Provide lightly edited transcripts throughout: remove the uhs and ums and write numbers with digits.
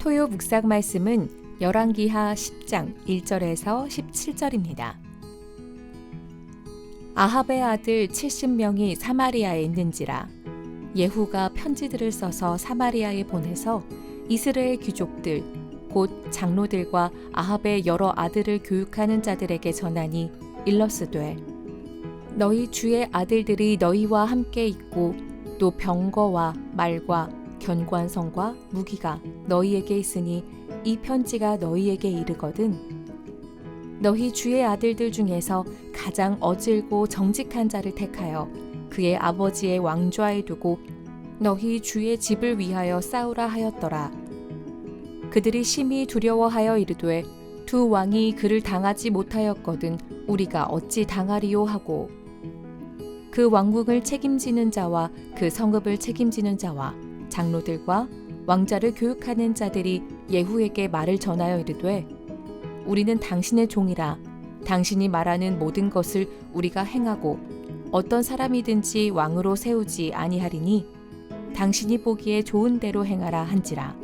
토요 묵상 말씀은 열왕기하 10장 1절에서 17절입니다. 아합의 아들 70명이 사마리아에 있는지라 예후가 편지들을 써서 사마리아에 보내서 이스라엘 귀족들 곧 장로들과 아합의 여러 아들을 교육하는 자들에게 전하니 일러스되 너희 주의 아들들이 너희와 함께 있고 또 병거와 말과 견고한 성과 무기가 너희에게 있으니 이 편지가 너희에게 이르거든 너희 주의 아들들 중에서 가장 어질고 정직한 자를 택하여 그의 아버지의 왕좌에 두고 너희 주의 집을 위하여 싸우라 하였더라. 그들이 심히 두려워하여 이르되 두 왕이 그를 당하지 못하였거든 우리가 어찌 당하리요 하고 그 왕궁을 책임지는 자와 그 성읍을 책임지는 자와 장로들과 왕자를 교육하는 자들이 예후에게 말을 전하여 이르되 우리는 당신의 종이라 당신이 말하는 모든 것을 우리가 행하고 어떤 사람이든지 왕으로 세우지 아니하리니 당신이 보기에 좋은 대로 행하라 한지라.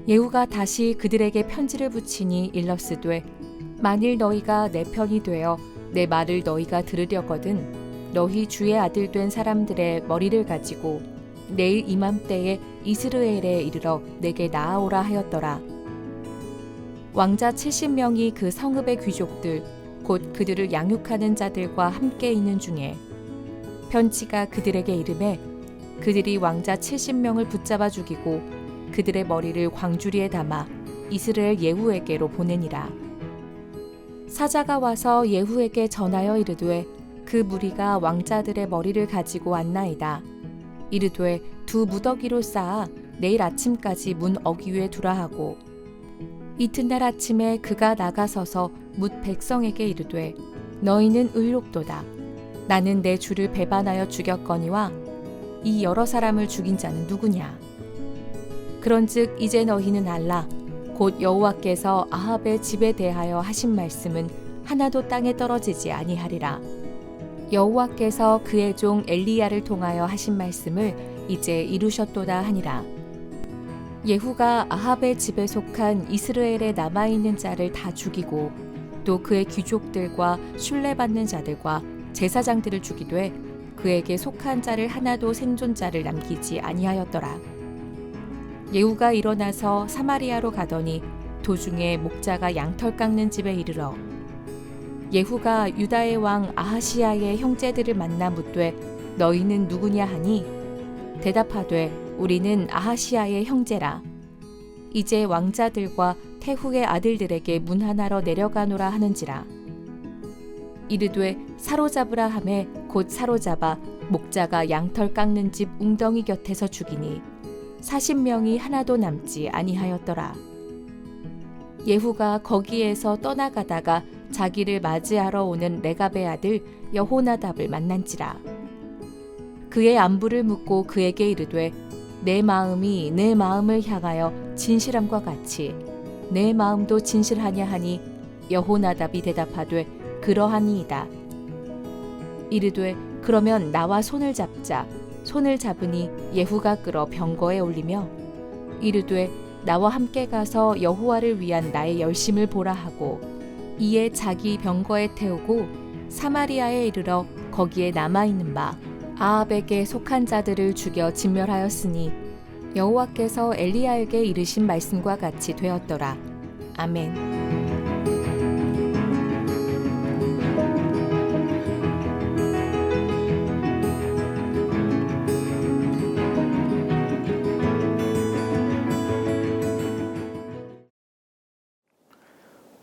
예후가 다시 그들에게 편지를 붙이니 일러스되 만일 너희가 내 편이 되어 내 말을 너희가 들으려거든 너희 주의 아들 된 사람들의 머리를 가지고 내일 이맘때에 이스라엘에 이르러 내게 나아오라 하였더라. 왕자 70명이 그 성읍의 귀족들 곧 그들을 양육하는 자들과 함께 있는 중에 편지가 그들에게 이르매 그들이 왕자 70명을 붙잡아 죽이고 그들의 머리를 광주리에 담아 이스라엘 예후에게로 보내니라. 사자가 와서 예후에게 전하여 이르되 그 무리가 왕자들의 머리를 가지고 왔나이다. 이르되 두 무더기로 쌓아 내일 아침까지 문 어귀에 두라 하고 이튿날 아침에 그가 나가서서 뭇 백성에게 이르되 너희는 의롭도다. 나는 내 주를 배반하여 죽였거니와 이 여러 사람을 죽인 자는 누구냐. 그런즉 이제 너희는 알라. 곧 여호와께서 아합의 집에 대하여 하신 말씀은 하나도 땅에 떨어지지 아니하리라. 여호와께서 그의 종 엘리야를 통하여 하신 말씀을 이제 이루셨도다 하니라. 예후가 아합의 집에 속한 이스라엘에 남아있는 자를 다 죽이고 또 그의 귀족들과 순례받는 자들과 제사장들을 죽이되 그에게 속한 자를 하나도 생존자를 남기지 아니하였더라. 예후가 일어나서 사마리아로 가더니 도중에 목자가 양털 깎는 집에 이르러 예후가 유다의 왕 아하시야의 형제들을 만나 묻되 너희는 누구냐 하니 대답하되 우리는 아하시야의 형제라. 이제 왕자들과 태후의 아들들에게 문하나러 내려가노라 하는지라. 이르되 사로잡으라 하매 곧 사로잡아 목자가 양털 깎는 집 웅덩이 곁에서 죽이니 40명이 하나도 남지 아니하였더라. 예후가 거기에서 떠나가다가 자기를 맞이하러 오는 레갑의 아들 여호나답을 만난지라. 그의 안부를 묻고 그에게 이르되 내 마음이 내 마음을 향하여 진실함과 같이 내 마음도 진실하냐 하니 여호나답이 대답하되 그러하니이다. 이르되 그러면 나와 손을 잡자. 손을 잡으니 예후가 끌어 병거에 올리며 이르되 나와 함께 가서 여호와를 위한 나의 열심을 보라 하고 이에 자기 병거에 태우고 사마리아에 이르러 거기에 남아있는 바 아합에게 속한 자들을 죽여 진멸하였으니 여호와께서 엘리야에게 이르신 말씀과 같이 되었더라. 아멘.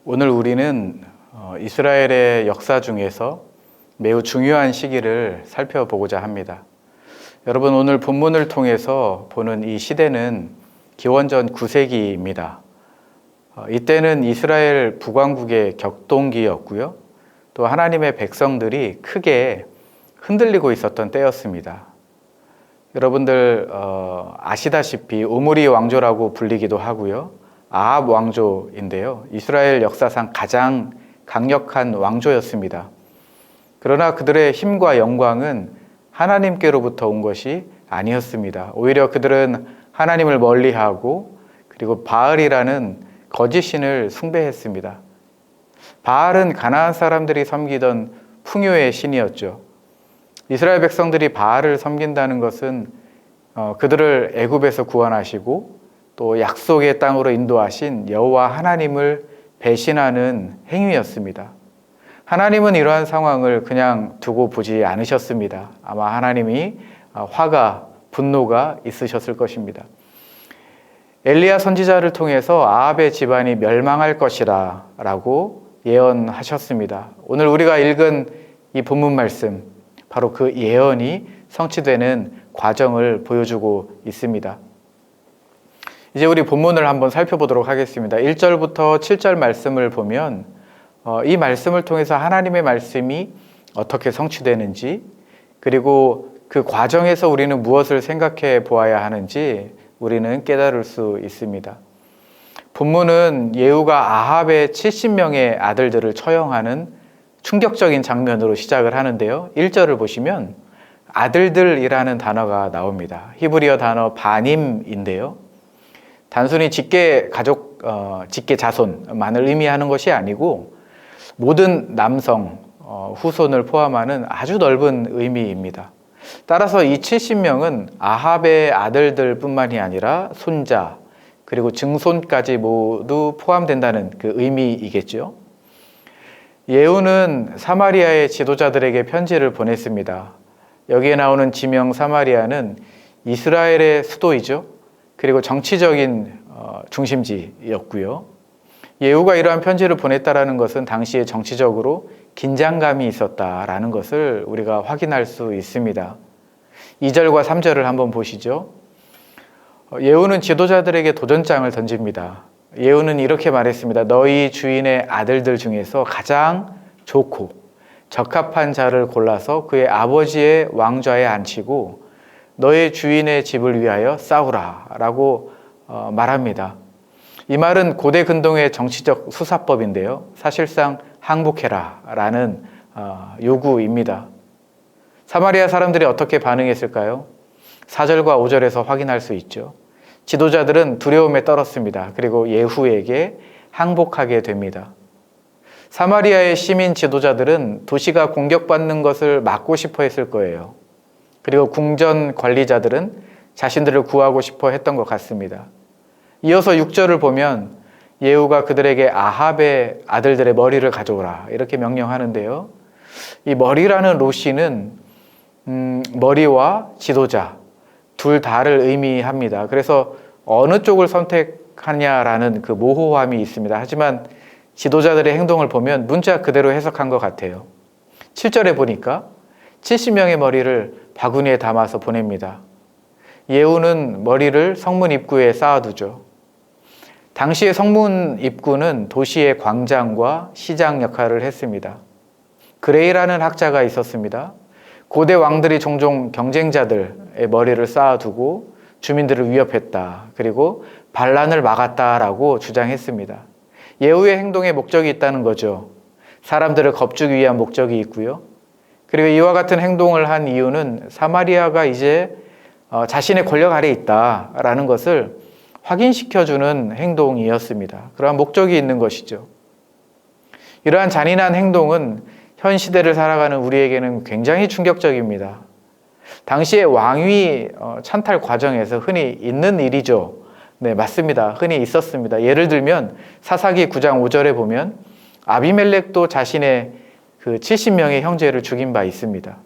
오늘 우리는 이스라엘의 역사 중에서 매우 중요한 시기를 살펴보고자 합니다. 여러분, 오늘 본문을 통해서 보는 이 시대는 기원전 9세기입니다. 이때는 이스라엘 북왕국의 격동기였고요. 또 하나님의 백성들이 크게 흔들리고 있었던 때였습니다. 여러분들 아시다시피 오므리 왕조라고 불리기도 하고요. 아합 왕조인데요. 이스라엘 역사상 가장 강력한 왕조였습니다. 그러나 그들의 힘과 영광은 하나님께로부터 온 것이 아니었습니다. 오히려 그들은 하나님을 멀리하고 그리고 바알이라는 거짓 신을 숭배했습니다. 바알은 가나안 사람들이 섬기던 풍요의 신이었죠. 이스라엘 백성들이 바알을 섬긴다는 것은 그들을 애굽에서 구원하시고 또 약속의 땅으로 인도하신 여호와 하나님을 배신하는 행위였습니다. 하나님은 이러한 상황을 그냥 두고 보지 않으셨습니다. 아마 하나님이 화가, 분노가 있으셨을 것입니다. 엘리야 선지자를 통해서 아합의 집안이 멸망할 것이라 라고 예언하셨습니다. 오늘 우리가 읽은 이 본문 말씀, 바로 그 예언이 성취되는 과정을 보여주고 있습니다. 이제 우리 본문을 한번 살펴보도록 하겠습니다. 1절부터 7절 말씀을 보면 이 말씀을 통해서 하나님의 말씀이 어떻게 성취되는지, 그리고 그 과정에서 우리는 무엇을 생각해 보아야 하는지 우리는 깨달을 수 있습니다. 본문은 예후가 아합의 70명의 아들들을 처형하는 충격적인 장면으로 시작을 하는데요. 1절을 보시면 아들들이라는 단어가 나옵니다. 히브리어 단어 바님인데요. 단순히 직계 가족, 직계 자손만을 의미하는 것이 아니고 모든 남성, 후손을 포함하는 아주 넓은 의미입니다. 따라서 이 70명은 아합의 아들들뿐만이 아니라 손자, 그리고 증손까지 모두 포함된다는 그 의미이겠죠. 예후는 사마리아의 지도자들에게 편지를 보냈습니다. 여기에 나오는 지명 사마리아는 이스라엘의 수도이죠. 그리고 정치적인 중심지였고요. 예후가 이러한 편지를 보냈다라는 것은 당시에 정치적으로 긴장감이 있었다라는 것을 우리가 확인할 수 있습니다. 2절과 3절을 한번 보시죠. 예후는 지도자들에게 도전장을 던집니다. 예후는 이렇게 말했습니다. 너희 주인의 아들들 중에서 가장 좋고 적합한 자를 골라서 그의 아버지의 왕좌에 앉히고 너의 주인의 집을 위하여 싸우라 라고 말합니다. 이 말은 고대 근동의 정치적 수사법인데요. 사실상 항복해라 라는 요구입니다. 사마리아 사람들이 어떻게 반응했을까요? 4절과 5절에서 확인할 수 있죠. 지도자들은 두려움에 떨었습니다. 그리고 예후에게 항복하게 됩니다. 사마리아의 시민 지도자들은 도시가 공격받는 것을 막고 싶어 했을 거예요. 그리고 궁전 관리자들은 자신들을 구하고 싶어 했던 것 같습니다. 이어서 6절을 보면 예후가 그들에게 아합의 아들들의 머리를 가져오라 이렇게 명령하는데요. 이 머리라는 로시는 머리와 지도자 둘 다를 의미합니다. 그래서 어느 쪽을 선택하냐라는 그 모호함이 있습니다. 하지만 지도자들의 행동을 보면 문자 그대로 해석한 것 같아요. 7절에 보니까 70명의 머리를 바구니에 담아서 보냅니다. 예후는 머리를 성문 입구에 쌓아두죠. 당시의 성문 입구는 도시의 광장과 시장 역할을 했습니다. 그레이라는 학자가 있었습니다. 고대 왕들이 종종 경쟁자들의 머리를 쌓아두고 주민들을 위협했다. 그리고 반란을 막았다라고 주장했습니다. 예후의 행동에 목적이 있다는 거죠. 사람들을 겁주기 위한 목적이 있고요. 그리고 이와 같은 행동을 한 이유는 사마리아가 이제 자신의 권력 아래에 있다라는 것을 확인시켜주는 행동이었습니다. 그러한 목적이 있는 것이죠. 이러한 잔인한 행동은 현 시대를 살아가는 우리에게는 굉장히 충격적입니다. 당시의 왕위 찬탈 과정에서 흔히 있는 일이죠. 네, 맞습니다. 흔히 있었습니다. 예를 들면 사사기 9장 5절에 보면 아비멜렉도 자신의 그 70명의 형제를 죽인 바 있습니다.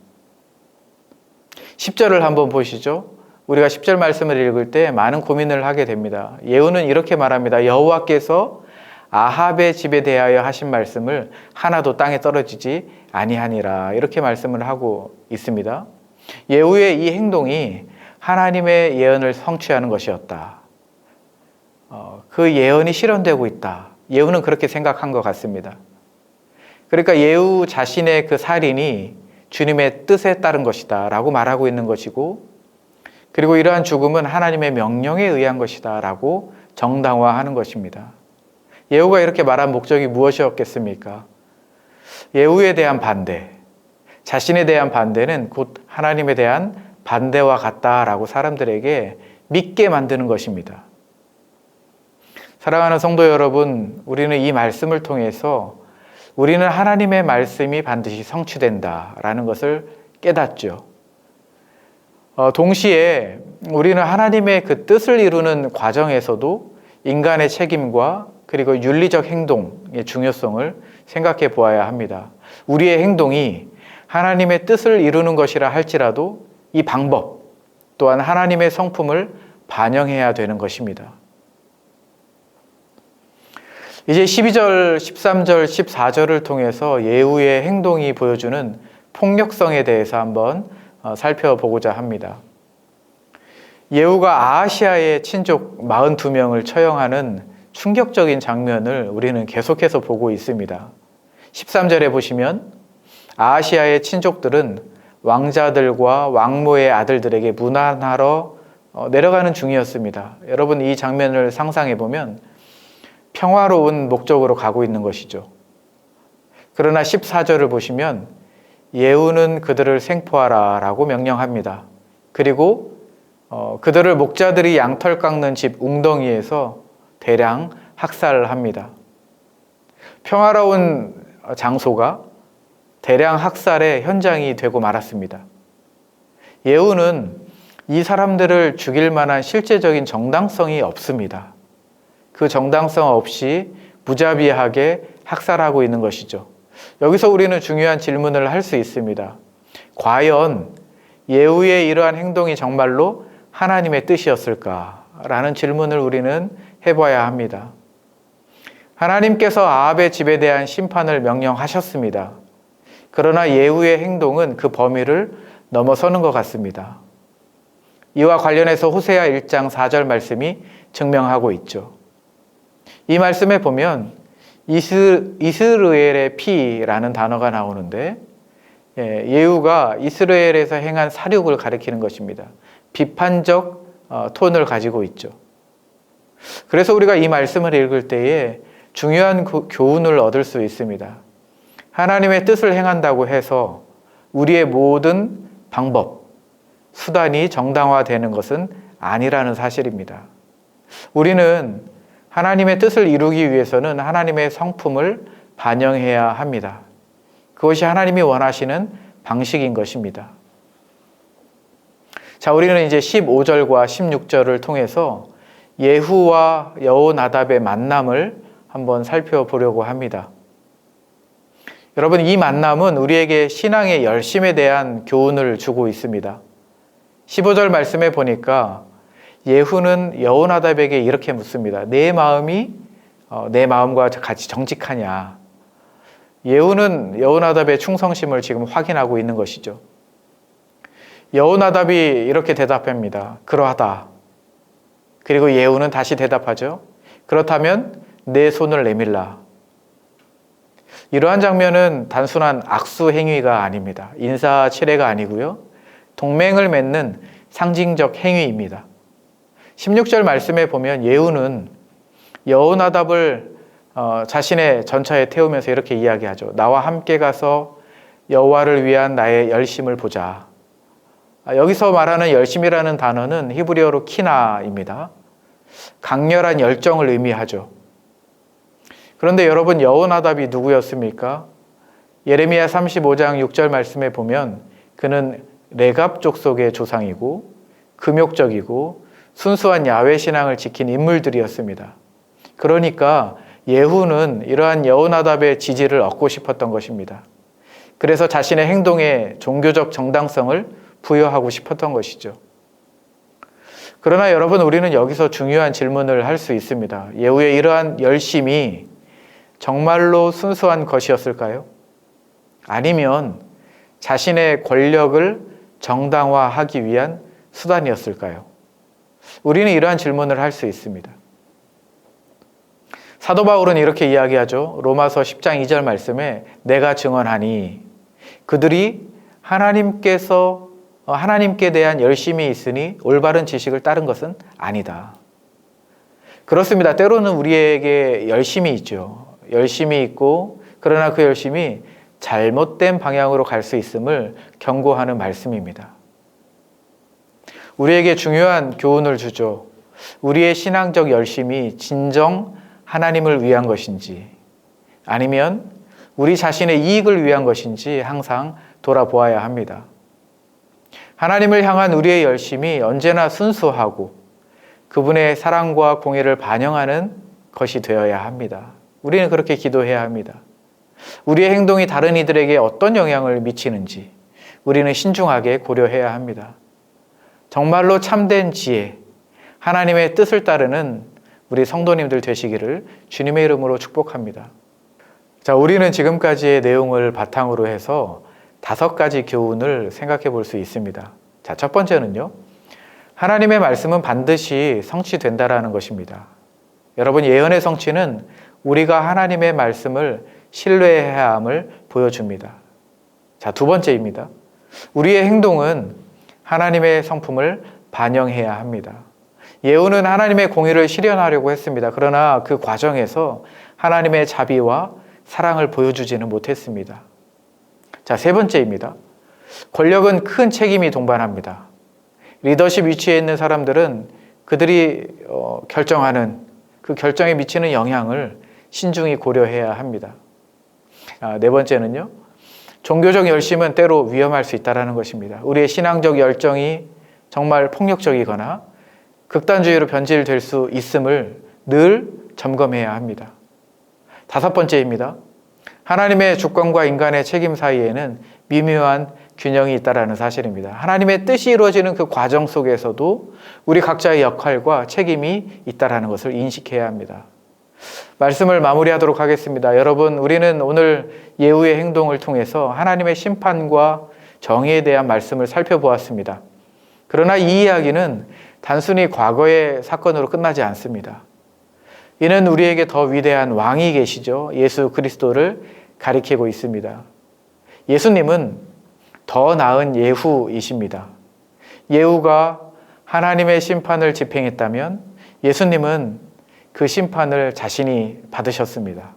10절을 한번 보시죠. 우리가 10절 말씀을 읽을 때 많은 고민을 하게 됩니다. 예후는 이렇게 말합니다. 여호와께서 아합의 집에 대하여 하신 말씀을 하나도 땅에 떨어지지 아니하니라 이렇게 말씀을 하고 있습니다. 예후의 이 행동이 하나님의 예언을 성취하는 것이었다. 그 예언이 실현되고 있다. 예후는 그렇게 생각한 것 같습니다. 그러니까 예후 자신의 그 살인이 주님의 뜻에 따른 것이다 라고 말하고 있는 것이고, 그리고 이러한 죽음은 하나님의 명령에 의한 것이다 라고 정당화하는 것입니다. 예후가 이렇게 말한 목적이 무엇이었겠습니까? 예후에 대한 반대, 자신에 대한 반대는 곧 하나님에 대한 반대와 같다라고 사람들에게 믿게 만드는 것입니다. 사랑하는 성도 여러분, 우리는 이 말씀을 통해서 우리는 하나님의 말씀이 반드시 성취된다라는 것을 깨닫죠. 동시에 우리는 하나님의 그 뜻을 이루는 과정에서도 인간의 책임과 그리고 윤리적 행동의 중요성을 생각해 보아야 합니다. 우리의 행동이 하나님의 뜻을 이루는 것이라 할지라도 이 방법 또한 하나님의 성품을 반영해야 되는 것입니다. 이제 12절, 13절, 14절을 통해서 예후의 행동이 보여주는 폭력성에 대해서 한번 살펴보고자 합니다. 예후가 아하시아의 친족 42명을 처형하는 충격적인 장면을 우리는 계속해서 보고 있습니다. 13절에 보시면 아하시아의 친족들은 왕자들과 왕모의 아들들에게 문안하러 내려가는 중이었습니다. 여러분, 이 장면을 상상해 보면 평화로운 목적으로 가고 있는 것이죠. 그러나 14절을 보시면 예후는 그들을 생포하라 라고 명령합니다. 그리고 그들을 목자들이 양털 깎는 집 웅덩이에서 대량 학살합니다. 평화로운 장소가 대량 학살의 현장이 되고 말았습니다. 예후는 이 사람들을 죽일 만한 실제적인 정당성이 없습니다. 그 정당성 없이 무자비하게 학살하고 있는 것이죠. 여기서 우리는 중요한 질문을 할 수 있습니다. 과연 예후의 이러한 행동이 정말로 하나님의 뜻이었을까라는 질문을 우리는 해봐야 합니다. 하나님께서 아합의 집에 대한 심판을 명령하셨습니다. 그러나 예후의 행동은 그 범위를 넘어서는 것 같습니다. 이와 관련해서 호세아 1장 4절 말씀이 증명하고 있죠. 이 말씀에 보면 이스라엘의 피라는 단어가 나오는데 예후가 이스라엘에서 행한 살육을 가리키는 것입니다. 비판적 톤을 가지고 있죠. 그래서 우리가 이 말씀을 읽을 때에 중요한 교훈을 얻을 수 있습니다. 하나님의 뜻을 행한다고 해서 우리의 모든 방법, 수단이 정당화되는 것은 아니라는 사실입니다. 우리는 하나님의 뜻을 이루기 위해서는 하나님의 성품을 반영해야 합니다. 그것이 하나님이 원하시는 방식인 것입니다. 자, 우리는 이제 15절과 16절을 통해서 예후와 여호나답의 만남을 한번 살펴보려고 합니다. 여러분, 이 만남은 우리에게 신앙의 열심에 대한 교훈을 주고 있습니다. 15절 말씀에 보니까 예후는 여호나답에게 이렇게 묻습니다. 내 마음이 내 마음과 같이 정직하냐? 예후는 여호나답의 충성심을 지금 확인하고 있는 것이죠. 여호나답이 이렇게 대답합니다. 그러하다. 그리고 예후는 다시 대답하죠. 그렇다면 내 손을 내밀라. 이러한 장면은 단순한 악수 행위가 아닙니다. 인사치레가 아니고요. 동맹을 맺는 상징적 행위입니다. 16절 말씀에 보면 예후는 여호나답을 자신의 전차에 태우면서 이렇게 이야기하죠. 나와 함께 가서 여호와를 위한 나의 열심을 보자. 여기서 말하는 열심이라는 단어는 히브리어로 키나입니다. 강렬한 열정을 의미하죠. 그런데 여러분, 여호나답이 누구였습니까? 예레미야 35장 6절 말씀에 보면 그는 레갑 족속의 조상이고 금욕적이고 순수한 야훼 신앙을 지킨 인물들이었습니다. 그러니까 예후는 이러한 여호나답의 지지를 얻고 싶었던 것입니다. 그래서 자신의 행동에 종교적 정당성을 부여하고 싶었던 것이죠. 그러나 여러분, 우리는 여기서 중요한 질문을 할 수 있습니다. 예후의 이러한 열심이 정말로 순수한 것이었을까요? 아니면 자신의 권력을 정당화하기 위한 수단이었을까요? 우리는 이러한 질문을 할 수 있습니다. 사도 바울은 이렇게 이야기하죠. 로마서 10장 2절 말씀에 내가 증언하니 그들이 하나님께 대한 열심이 있으니 올바른 지식을 따른 것은 아니다. 그렇습니다. 때로는 우리에게 열심이 있죠. 열심이 있고 그러나 그 열심이 잘못된 방향으로 갈 수 있음을 경고하는 말씀입니다. 우리에게 중요한 교훈을 주죠. 우리의 신앙적 열심이 진정 하나님을 위한 것인지 아니면 우리 자신의 이익을 위한 것인지 항상 돌아보아야 합니다. 하나님을 향한 우리의 열심이 언제나 순수하고 그분의 사랑과 공의를 반영하는 것이 되어야 합니다. 우리는 그렇게 기도해야 합니다. 우리의 행동이 다른 이들에게 어떤 영향을 미치는지 우리는 신중하게 고려해야 합니다. 정말로 참된 지혜, 하나님의 뜻을 따르는 우리 성도님들 되시기를 주님의 이름으로 축복합니다. 자, 우리는 지금까지의 내용을 바탕으로 해서 5가지 교훈을 생각해 볼 수 있습니다. 자, 첫 번째는요. 하나님의 말씀은 반드시 성취된다라는 것입니다. 여러분, 예언의 성취는 우리가 하나님의 말씀을 신뢰해야 함을 보여줍니다. 자, 두 번째입니다. 우리의 행동은 하나님의 성품을 반영해야 합니다. 예후는 하나님의 공의를 실현하려고 했습니다. 그러나 그 과정에서 하나님의 자비와 사랑을 보여주지는 못했습니다. 자, 세 번째입니다. 권력은 큰 책임이 동반합니다. 리더십 위치에 있는 사람들은 그들이 결정하는 그 결정에 미치는 영향을 신중히 고려해야 합니다. 네 번째는요. 종교적 열심은 때로 위험할 수 있다는 것입니다. 우리의 신앙적 열정이 정말 폭력적이거나 극단주의로 변질될 수 있음을 늘 점검해야 합니다. 5번째입니다. 하나님의 주권과 인간의 책임 사이에는 미묘한 균형이 있다는 사실입니다. 하나님의 뜻이 이루어지는 그 과정 속에서도 우리 각자의 역할과 책임이 있다는 것을 인식해야 합니다. 말씀을 마무리하도록 하겠습니다. 여러분, 우리는 오늘 예후의 행동을 통해서 하나님의 심판과 정의에 대한 말씀을 살펴보았습니다. 그러나 이 이야기는 단순히 과거의 사건으로 끝나지 않습니다. 이는 우리에게 더 위대한 왕이 계시죠. 예수 그리스도를 가리키고 있습니다. 예수님은 더 나은 예후이십니다. 예후가 하나님의 심판을 집행했다면 예수님은 그 심판을 자신이 받으셨습니다.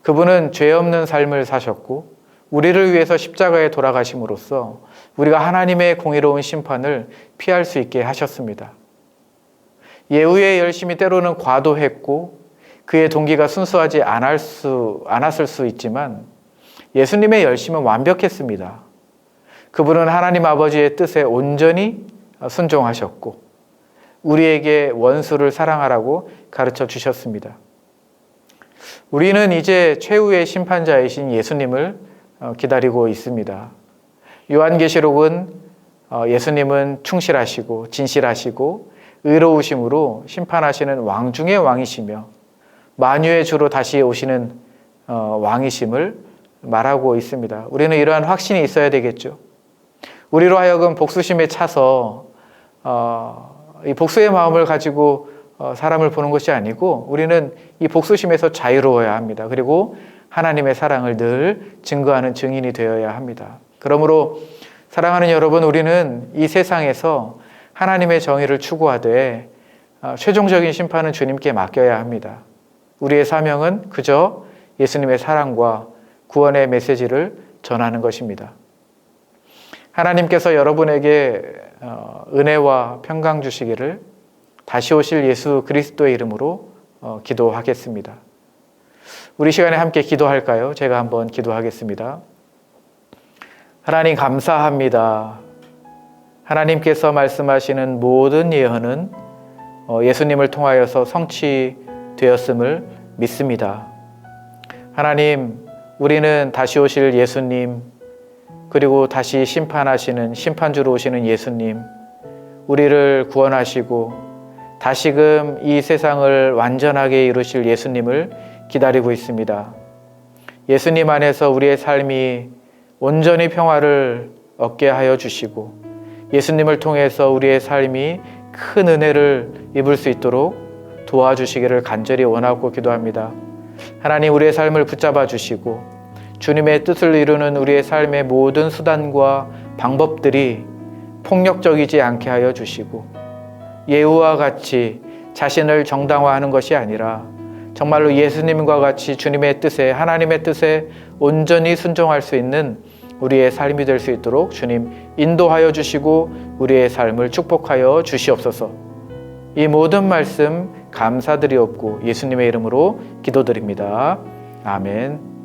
그분은 죄 없는 삶을 사셨고 우리를 위해서 십자가에 돌아가심으로써 우리가 하나님의 공의로운 심판을 피할 수 있게 하셨습니다. 예후의 열심이 때로는 과도했고 그의 동기가 순수하지 않았을 수 있지만 예수님의 열심은 완벽했습니다. 그분은 하나님 아버지의 뜻에 온전히 순종하셨고 우리에게 원수를 사랑하라고 가르쳐 주셨습니다. 우리는 이제 최후의 심판자이신 예수님을 기다리고 있습니다. 요한계시록은 예수님은 충실하시고 진실하시고 의로우심으로 심판하시는 왕 중의 왕이시며 만유의 주로 다시 오시는 왕이심을 말하고 있습니다. 우리는 이러한 확신이 있어야 되겠죠. 우리로 하여금 복수심에 차서 이 복수의 마음을 가지고 사람을 보는 것이 아니고 우리는 이 복수심에서 자유로워야 합니다. 그리고 하나님의 사랑을 늘 증거하는 증인이 되어야 합니다. 그러므로 사랑하는 여러분, 우리는 이 세상에서 하나님의 정의를 추구하되 최종적인 심판은 주님께 맡겨야 합니다. 우리의 사명은 그저 예수님의 사랑과 구원의 메시지를 전하는 것입니다. 하나님께서 여러분에게 은혜와 평강 주시기를 다시 오실 예수 그리스도의 이름으로 기도하겠습니다. 우리 시간에 함께 기도할까요? 제가 한번 기도하겠습니다. 하나님 감사합니다. 하나님께서 말씀하시는 모든 예언은 예수님을 통하여서 성취되었음을 믿습니다. 하나님, 우리는 다시 오실 예수님, 그리고 다시 심판하시는 심판주로 오시는 예수님, 우리를 구원하시고 다시금 이 세상을 완전하게 이루실 예수님을 기다리고 있습니다. 예수님 안에서 우리의 삶이 온전히 평화를 얻게 하여 주시고 예수님을 통해서 우리의 삶이 큰 은혜를 입을 수 있도록 도와주시기를 간절히 원하고 기도합니다. 하나님, 우리의 삶을 붙잡아 주시고 주님의 뜻을 이루는 우리의 삶의 모든 수단과 방법들이 폭력적이지 않게 하여 주시고 예후와 같이 자신을 정당화하는 것이 아니라 정말로 예수님과 같이 주님의 뜻에, 하나님의 뜻에 온전히 순종할 수 있는 우리의 삶이 될 수 있도록 주님 인도하여 주시고 우리의 삶을 축복하여 주시옵소서. 이 모든 말씀 감사드리옵고 예수님의 이름으로 기도드립니다. 아멘.